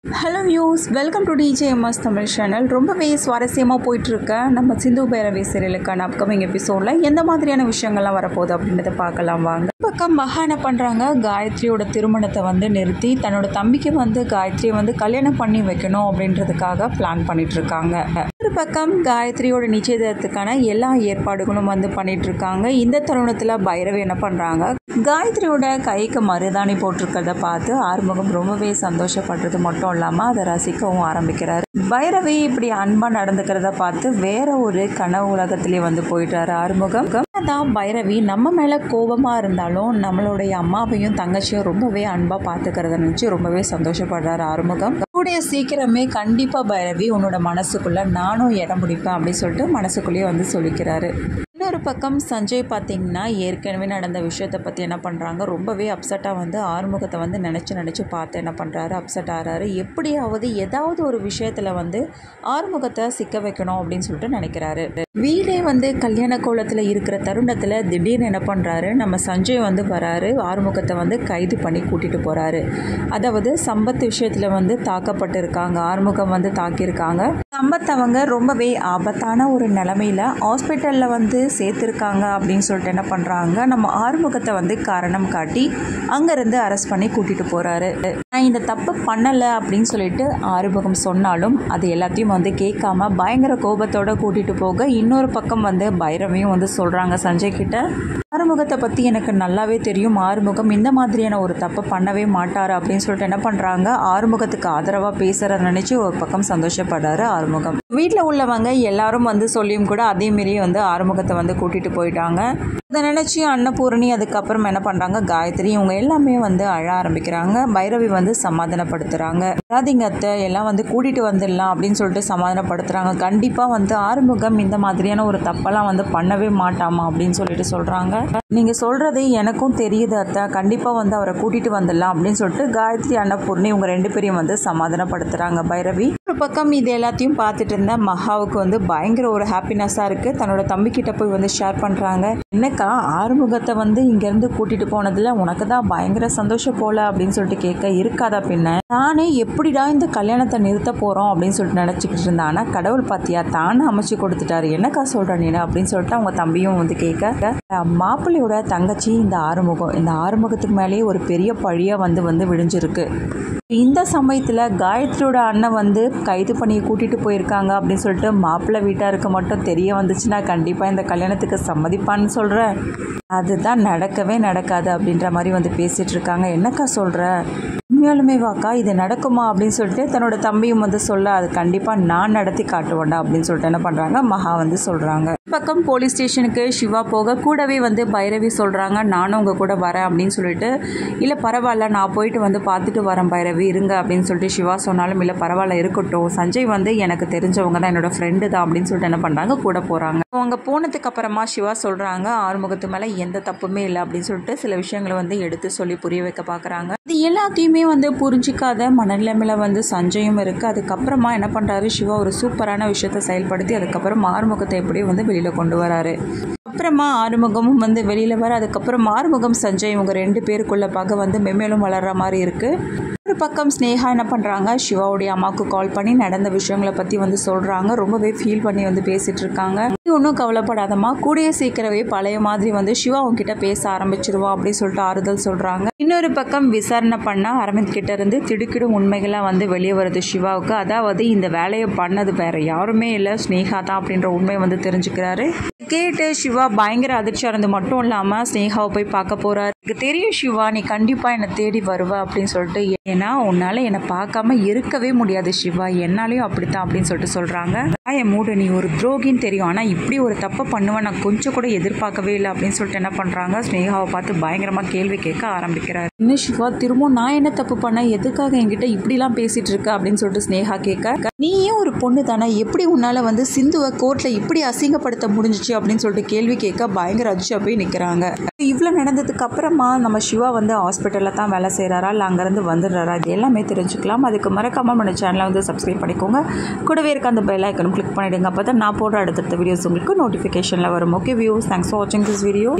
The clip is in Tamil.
Hello views, welcome to TJMS Tamil channel. ரொம்பவே சுவாரஸ்யமாக போயிட்டுருக்க நம்ம சிந்து பைரவி சீரியலுக்கான அப்கமிங் எபிசோடில் எந்த மாதிரியான விஷயங்கள்லாம் வரப்போகுது அப்படின்றத பார்க்கலாம் வாங்க. பக்கம் மகா என்ன பண்ணுறாங்க, காயத்ரியோட திருமணத்தை நிறுத்தி தன்னோட தம்பிக்கு காயத்ரியை கல்யாணம் பண்ணி வைக்கணும் அப்படின்றதுக்காக பிளான் பண்ணிகிட்ருக்காங்க. ஒரு பக்கம் காயத்ரியோட நிச்சயதார்த்தத்துக்கான எல்லா ஏற்பாடுகளும் பண்ணிகிட்ருக்காங்க. இந்த தருணத்தில் பைரவி என்ன பண்ணுறாங்க, காயத்ரியோட கைக்கு மருதாணி போட்டிருக்கிறத பார்த்து ஆறுமுகம் ரொம்பவே சந்தோஷப்படுறது மட்டும் இல்லாமல் அதை ரசிக்கவும் ஆரம்பிக்கிறாரு. பைரவி இப்படி அன்பாக நடந்துக்கிறத பார்த்து வேற ஒரு கனவு உலகத்திலே போயிட்டாரு ஆறுமுகம். தான் பைரவி நம்ம மேலே கோபமாக இருந்தாலும் நம்மளுடைய அம்மாவையும் தங்கச்சியும் ரொம்பவே அன்பாக பார்த்துக்கிறத நினச்சி ரொம்பவே சந்தோஷப்படுறாரு ஆறுமுகம். கூடிய சீக்கிரமே கண்டிப்பாக பைரவி உன்னோட மனசுக்குள்ளே நானும் இடம் பிடிப்பேன் அப்படின்னு சொல்லிட்டு மனசுக்குள்ளேயே சொல்லிக்கிறாரு. இன்னொரு பக்கம் சஞ்சய் பார்த்திங்கன்னா ஏற்கனவே நடந்த விஷயத்தை பற்றி என்ன பண்ணுறாங்க, ரொம்பவே அப்செட்டாக ஆறுமுகத்தை நினச்சி பார்த்து என்ன பண்ணுறாரு, அப்செட் ஆகிறாரு. எப்படியாவது ஏதாவது ஒரு விஷயத்தில் ஆறுமுகத்தை சிக்க வைக்கணும் அப்படின்னு சொல்லிட்டு நினைக்கிறாரு. வீடே கல்யாண கோலத்தில் இருக்கிற தருணத்தில் திடீர்னு என்ன பண்ணுறாரு, நம்ம சஞ்சய் வராரு, ஆறுமுகத்தை கைது பண்ணி கூட்டிகிட்டு போகிறாரு. அதாவது சம்பத் விஷயத்தில் தாக்கப்பட்டு இருக்காங்க, ஆறுமுகம் தாக்கியிருக்காங்க. சம்பத் அவங்க ரொம்பவே ஆபத்தான ஒரு நிலமையில் ஹாஸ்பிட்டலில் சேர்த்துருக்காங்க அப்படின்னு சொல்லிட்டு என்ன பண்ணுறாங்க, நம்ம ஆறுமுகத்தை காரணம் காட்டி அங்கேருந்து அரெஸ்ட் பண்ணி கூட்டிகிட்டு போகிறாரு. நான் இந்த தப்பு பண்ணலை அப்படின்னு சொல்லிட்டு ஆறுமுகம் சொன்னாலும் அது எல்லாத்தையும் கேட்காம பயங்கர கோபத்தோடு கூட்டிகிட்டு போக இன்னொரு பக்கம் பைரவியும் சொல்கிறாங்க சஞ்சய் கிட்ட, ஆறுமுகத்தை பற்றி எனக்கு நல்லாவே தெரியும், ஆறுமுகம் இந்த மாதிரியான ஒரு தப்பு பண்ணவே மாட்டார் அப்படின்னு சொல்லிட்டு என்ன பண்ணுறாங்க, ஆறுமுகத்துக்கு ஆதரவாக பேசுகிறத நினச்சி ஒரு பக்கம் சந்தோஷப்படுறாரு ஆறுமுகம். வீட்டில் உள்ளவங்க எல்லாரும் சொல்லியும் கூட அதேமாரி ஆறுமுகத்தை கூட்டிகிட்டு போயிட்டாங்க. இதை நினச்சி அன்னபூரணி அதுக்கப்புறம் என்ன பண்ணுறாங்க, காயத்ரி இவங்க எல்லாமே அழ ஆரம்பிக்கிறாங்க. பைரவி சமாதானப்படுத்துகிறாங்க. ராதிங்க அத்தை எல்லாம் கூட்டிகிட்டு வந்துடலாம் அப்படின்னு சொல்லிட்டு சமாதானப்படுத்துகிறாங்க. கண்டிப்பாக ஆறுமுகம் இந்த மாதிரியான ஒரு தப்பெல்லாம் பண்ணவே மாட்டாமா அப்படின்னு சொல்லிட்டு சொல்கிறாங்க. நீங்கள் சொல்கிறது எனக்கும் தெரியுது அத்தை, கண்டிப்பாக அவரை கூட்டிகிட்டு வந்துடலாம் அப்படின்னு சொல்லிட்டு காயத்ரி அன்னபூர்ணி இவங்க ரெண்டு பேரையும் சமாதானப்படுத்துகிறாங்க பைரவி. ஒரு பக்கம் இது எல்லாத்தையும் பார்த்துட்டு இருந்த மகாவுக்கு பயங்கர ஒரு ஹாப்பினஸ்ஸாக இருக்குது. தன்னோட தம்பிக்கிட்ட போய் ஷேர் பண்ணுறாங்க, என்னக்கா ஆறுமுகத்தை இங்கேருந்து கூட்டிகிட்டு போனதில் உனக்கு தான் பயங்கர சந்தோஷம் போல அப்படின்னு சொல்லிட்டு கேட்க, இருக்காதா பின்ன, நானே எப்படிடா இந்த கல்யாணத்தை நிறுத்த போகிறோம் அப்படின்னு சொல்லிட்டு நினச்சிக்கிட்டு இருந்தேன், ஆனால் கடவுள் பார்த்தியா தானே அமைச்சு கொடுத்துட்டாரு, என்னக்கா சொல்கிற நீ அப்படின்னு சொல்லிட்டு அவங்க தம்பியும் கேட்க, மாப்பிள்ளையோட தங்கச்சி இந்த ஆறுமுகம், இந்த ஆறுமுகத்துக்கு மேலேயே ஒரு பெரிய பழியாக விழிஞ்சிருக்கு. இந்த சமயத்தில் காயத்ரியோட அண்ணன் கைது பண்ணி கூட்டிகிட்டு போயிருக்காங்க அப்படின்னு சொல்லிட்டு மாப்பிள்ளை வீட்டாருக்கு மட்டும் தெரிய வந்துச்சுன்னா கண்டிப்பாக இந்த கல்யாணத்துக்கு சம்மதிப்பான்னு சொல்கிறேன், அதுதான் நடக்கவே நடக்காது அப்படின்ற மாதிரி பேசிகிட்டு இருக்காங்க. என்னக்கா சொல்கிற, உண்மையாலுமே வாக்கா இது நடக்குமா அப்படின்னு சொல்லிட்டு தன்னோட தம்பியும் சொல்ல, அது கண்டிப்பாக நான் நடத்தி காட்டுவேண்டா அப்படின்னு சொல்லிட்டு என்ன பண்ணுறாங்க, மகா சொல்கிறாங்க. பக்கம் போலீஸ் ஸ்டேஷனுக்கு சிவா போக கூடவே பைரவி சொல்கிறாங்க, நானும் உங்கள் கூட வரேன் அப்படின்னு சொல்லிட்டு, இல்லை பரவாயில்ல நான் போயிட்டு பார்த்துட்டு வரேன் பைரவி இருங்க அப்படின்னு சொல்லிட்டு சிவா சொன்னாலும், இல்லை பரவாயில்ல இருக்கட்டும், சஞ்சய் எனக்கு தெரிஞ்சவங்க தான், என்னோட ஃப்ரெண்டு தான் அப்படின்னு சொல்லிட்டு என்ன பண்ணுறாங்க, கூட போகிறாங்க. அவங்க போனதுக்கு அப்புறமா சிவா சொல்கிறாங்க, ஆறுமுகத்து மேலே எந்த தப்புமே இல்லை அப்படின்னு சொல்லிட்டு சில விஷயங்களை எடுத்து சொல்லி புரிய வைக்க பார்க்குறாங்க. இது எல்லாத்தையுமே புரிஞ்சிக்காத மனநிலைமையில் சஞ்சயும் இருக்குது. அதுக்கப்புறமா என்ன பண்ணுறாரு சிவா, ஒரு சூப்பரான விஷயத்தை செயல்படுத்தி அதுக்கப்புறம் ஆறுமுகத்தை எப்படி வெளியில் கொண்டு வராரு. அப்புறமா ஆறுமுகமும் வெளியில் வர, அதுக்கப்புறம் ஆறுமுகம் சஞ்சய் இவங்க ரெண்டு பேருக்குள்ள பகை மென்மேலும் வளர்கிற மாதிரி இருக்குது. ஒரு பக்கம் ஸ்னேகா என்ன பண்ணுறாங்க, சிவாவுடைய அம்மாவுக்கு கால் பண்ணி நடந்த விஷயங்களை பற்றி சொல்கிறாங்க. ரொம்பவே ஃபீல் பண்ணி பேசிகிட்டு இருக்காங்க. ஒன்றும் கவலைப்படாதம்மா, கூடிய சீக்கிரமே பழைய மாதிரி சிவா அவங்ககிட்ட பேச ஆரம்பிச்சிருவோம் அப்படின்னு சொல்லிட்டு ஆறுதல் சொல்கிறாங்க. இன்னொரு பக்கம் விசாரணை பண்ண அரவிந்த் கிட்ட இருந்து திடுக்கிடும் உண்மைகள்லாம் வெளியே வருது சிவாவுக்கு. அதாவது இந்த வேலையை பண்ணது வேற யாருமே இல்லை, ஸ்னேகா தான் அப்படின்ற உண்மையை தெரிஞ்சுக்கிறாரு. கேட்டு சிவா பயங்கர அதிர்ச்சியாக இருந்து மட்டும் இல்லாமல் ஸ்னேகாவை போய் பார்க்க போகிறாரு. எனக்கு தெரியும் சிவா, நீ கண்டிப்பாக என்னை தேடி வருவ அப்படின்னு சொல்லிட்டு, ஏன்னா உன்னால் என்னை பார்க்காம இருக்கவே முடியாது சிவா, என்னாலையும் அப்படித்தான் அப்படின்னு சொல்லிட்டு சொல்கிறாங்க. என் மூடு, நீ ஒரு துரோகின்னு தெரியும், ஆனால் இப்படி ஒரு தப்பை பண்ணுவேன் நான் கொஞ்சம் கூட எதிர்பார்க்கவே இல்லை அப்படின்னு சொல்லிட்டு என்ன பண்ணுறாங்க, ஸ்னேகாவை பார்த்து பயங்கரமாக கேள்வி கேட்க ஆரம்பிக்கிறாரு. இன்னும் சிவா திரும்பவும் நான் என்ன தப்பு பண்ணேன், எதுக்காக என்கிட்ட இப்படிலாம் பேசிகிட்டு இருக்க அப்படின்னு சொல்லிட்டு ஸ்னேகா கேட்க, நீயும் ஒரு பொண்ணு தானே, எப்படி உன்னால் சிந்துவை கோர்ட்டில் இப்படி அசிங்கப்படுத்த முடிஞ்சிச்சு அப்படின்னு சொல்லிட்டு கேள்வி கேட்க பயங்கர அதிர்ச்சியாக போய் நிற்கிறாங்க. இவ்வளோ நடந்ததுக்கு அப்புறமா நம்ம சிவா ஹாஸ்பிட்டலில் தான் வேலை செய்கிறாரா இல்லை அங்கேருந்து வந்துடுறாரா, இது எல்லாமே தெரிஞ்சுக்கலாம். அதுக்கு மறக்காமல் நம்ம சேனலை சப்ஸ்கிரைப் பண்ணிக்கோங்க. கூடவே இருக்க அந்த பெல் ஐக்கனும் கிளிக் பண்ணிவிடுங்க, அப்போ தான் நான் போடுற அடுத்தடுத்த வீடியோஸ் உங்களுக்கு நோட்டிஃபிகேஷனில் வரும். ஓகே வியூஸ், தேங்க்ஸ் ஃபார் வாட்சிங் திஸ் வீடியோ.